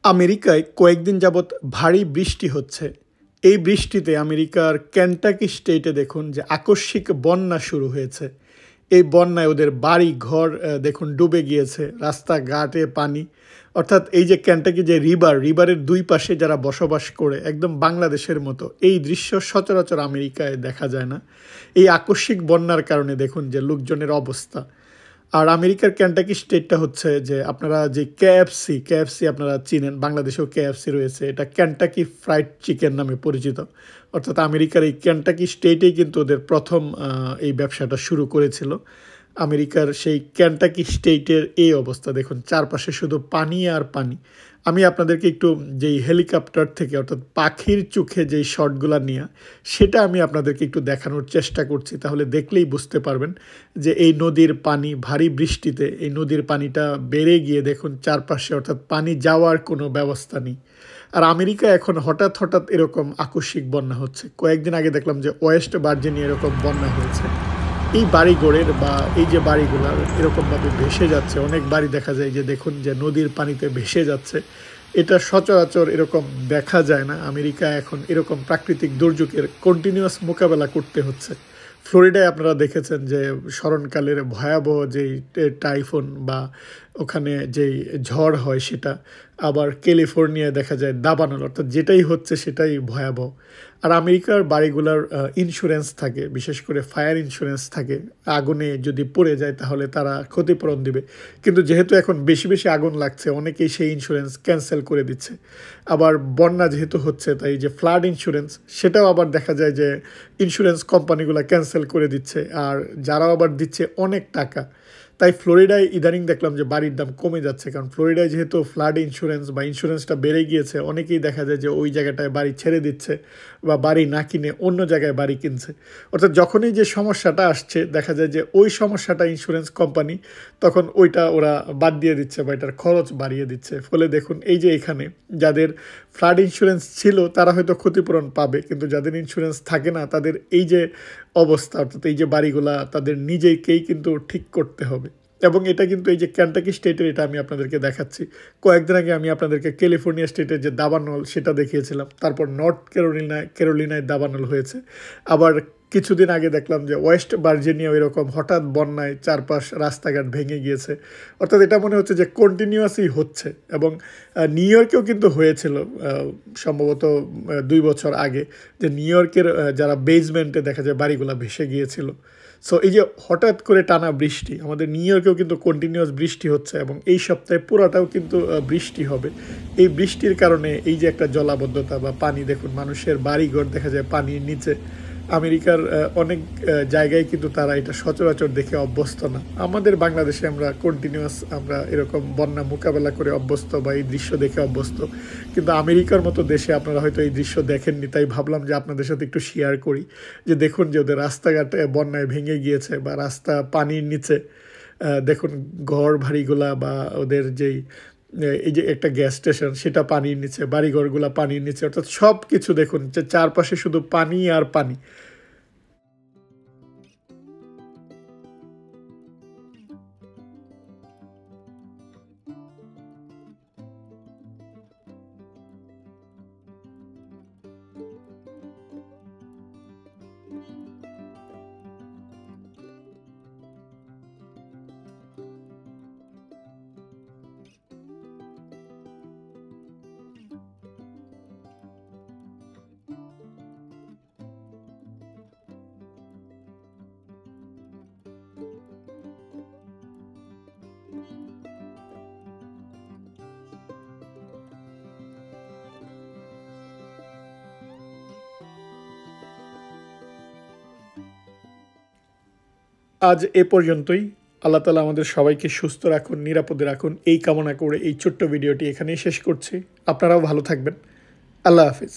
আমেরিকায় কয়েকদিন যাবৎ ভারী বৃষ্টি হচ্ছে। এই বৃষ্টিতে আমেরিকার কেনটাকি স্টেটে দেখুন যে আকস্মিক বন্যা শুরু হয়েছে। এই বন্যায় ওদের বাড়ি ঘর দেখুন ডুবে গিয়েছে, রাস্তাঘাটে পানি। অর্থাৎ এই যে কেনটাকি যে রিভারের দুই পাশে যারা বসবাস করে একদম বাংলাদেশের মতো, এই দৃশ্য সচরাচর আমেরিকায় দেখা যায় না। এই আকস্মিক বন্যার কারণে দেখুন যে লোকজনের অবস্থা। আর আমেরিকার কেনটাকি স্টেটটা হচ্ছে যে আপনারা যে কেএফসি আপনারা চিনেন, বাংলাদেশেও কেএফসি রয়েছে। এটা কেনটাকি ফ্রাইড চিকেন নামে পরিচিত। অর্থাৎ আমেরিকার এই কেনটাকি স্টেটেই কিন্তু ওদের প্রথম এই ব্যবসাটা শুরু করেছিল। আমেরিকার সেই কেনটাকি স্টেটের এই অবস্থা দেখুন, চারপাশে শুধু পানি আর পানি। আমি আপনাদেরকে একটু যেই হেলিকপ্টার থেকে অর্থাৎ পাখির চোখে যেই শটগুলো নিয়ে, সেটা আমি আপনাদেরকে একটু দেখানোর চেষ্টা করছি। তাহলে দেখলেই বুঝতে পারবেন যে এই নদীর পানি ভারী বৃষ্টিতে এই নদীর পানিটা বেড়ে গিয়ে দেখুন চারপাশে, অর্থাৎ পানি যাওয়ার কোনো ব্যবস্থা নেই। আর আমেরিকা এখন হঠাৎ হঠাৎ এরকম আকস্মিক বন্যা হচ্ছে। কয়েকদিন আগে দেখলাম যে ওয়েস্ট ভার্জিনিয়া এরকম বন্যা হয়েছে। এই বাড়িঘরের বা এই যে বাড়িগুলো এরকমভাবে ভেসে যাচ্ছে, অনেক বাড়ি দেখা যায় যে দেখুন যে নদীর পানিতে ভেসে যাচ্ছে। এটা সচরাচর এরকম দেখা যায় না। আমেরিকা এখন এরকম প্রাকৃতিক দুর্যোগের কন্টিনিউয়াস মোকাবেলা করতে হচ্ছে। ফ্লোরিডায় আপনারা দেখেছেন যে স্মরণকালের ভয়াবহ যেই টাইফুন বা ওখানে যেই ঝড় হয় সেটা, আবার ক্যালিফোর্নিয়ায় দেখা যায় দাবানল, অর্থাৎ যেটাই হচ্ছে সেটাই ভয়াবহ। আর আমেরিকার বাড়িগুলোর ইন্স্যুরেন্স থাকে, বিশেষ করে ফায়ার ইন্স্যুরেন্স থাকে। আগুনে যদি পড়ে যায় তাহলে তারা ক্ষতিপূরণ দিবে। কিন্তু যেহেতু এখন বেশি বেশি আগুন লাগছে, অনেকেই সেই ইন্স্যুরেন্স ক্যান্সেল করে দিচ্ছে। আবার বন্যা যেহেতু হচ্ছে, তাই যে ফ্লাড ইন্স্যুরেন্স সেটাও আবার দেখা যায় যে ইন্স্যুরেন্স কোম্পানিগুলো ক্যান্সেল করে দিচ্ছে। আর যারাও আবার দিচ্ছে অনেক টাকা। তাই ফ্লোরিডায় ইদানিং দেখলাম যে বাড়ির দাম কমে যাচ্ছে, কারণ ফ্লোরিডায় যেহেতু ফ্লাড ইন্স্যুরেন্স বা ইন্স্যুরেন্সটা বেড়ে গিয়েছে, অনেকেই দেখা যায় যে ওই জায়গাটায় বাড়ি ছেড়ে দিচ্ছে বা বাড়ি না কিনে অন্য জায়গায় বাড়ি কিনছে। অর্থাৎ যখনই যে সমস্যাটা আসছে দেখা যায় যে ওই সমস্যাটা ইন্স্যুরেন্স কোম্পানি তখন ওইটা ওরা বাদ দিয়ে দিচ্ছে বা এটার খরচ বাড়িয়ে দিচ্ছে। ফলে দেখুন এই যে এখানে যাদের ফ্লাড ইন্স্যুরেন্স ছিল তারা হয়তো ক্ষতিপূরণ পাবে, কিন্তু যাদের ইন্স্যুরেন্স থাকে না তাদের এই যে অবস্থা, অর্থাৎ এই যে বাড়িগুলা তাদের নিজেকেই কিন্তু ঠিক করতে হবে। এবং এটা কিন্তু এই যে কেনটাকি স্টেটের, এটা আমি আপনাদেরকে দেখাচ্ছি। কয়েকদিন আগে আমি আপনাদেরকে ক্যালিফোর্নিয়া স্টেটের যে দাবানল সেটা দেখিয়েছিলাম। তারপর নর্থ ক্যারোলিনায় দাবানল হয়েছে। আবার কিছুদিন আগে দেখলাম যে ওয়েস্ট ভার্জিনিয়া এরকম হঠাৎ বন্যায় চারপাশ রাস্তাঘাট ভেঙে গিয়েছে। অর্থাৎ এটা মনে হচ্ছে যে কন্টিনিউয়াসই হচ্ছে। এবং নিউ ইয়র্কেও কিন্তু হয়েছিল সম্ভবত 2 বছর আগে, যে নিউ ইয়র্কের যারা বেজমেন্টে দেখা যায় বাড়িগুলো ভেসে গিয়েছিল। সো এই যে হঠাৎ করে টানা বৃষ্টি, আমাদের নিউ ইয়র্কেও কিন্তু কন্টিনিউয়াস বৃষ্টি হচ্ছে এবং এই সপ্তাহে পুরাটাও কিন্তু বৃষ্টি হবে। এই বৃষ্টির কারণে এই যে একটা জলাবদ্ধতা বা পানি, দেখুন মানুষের বাড়িঘর দেখা যায় পানির নিচে। আমেরিকার অনেক জায়গায় কিন্তু তারা এটা সচরাচর দেখে অভ্যস্ত না। আমাদের বাংলাদেশে আমরা কন্টিনিউয়াস আমরা এরকম বন্যা মোকাবেলা করে অভ্যস্ত বা এই দৃশ্য দেখে অভ্যস্ত, কিন্তু আমেরিকার মতো দেশে আপনারা হয়তো এই দৃশ্য দেখেননি। তাই ভাবলাম যে আপনাদের সাথে একটু শেয়ার করি যে দেখুন যে ওদের রাস্তাঘাটে বন্যায় ভেঙে গিয়েছে বা রাস্তা পানির নিচে। দেখুন ঘর বাড়িগুলা বা ওদের যেই এই যে একটা গ্যাস স্টেশন সেটা পানির নিচে, বাড়িঘরগুলা পানির নিচে, অর্থাৎ সব কিছু দেখুন যে চারপাশে শুধু পানি আর পানি। আজ এ পর্যন্তই। আল্লাহ তালা আমাদের সবাইকে সুস্থ রাখুন, নিরাপদে রাখুন, এই কামনা করে এই ছোট্ট ভিডিওটি এখানেই শেষ করছি। আপনারাও ভালো থাকবেন। আল্লাহ হাফিজ।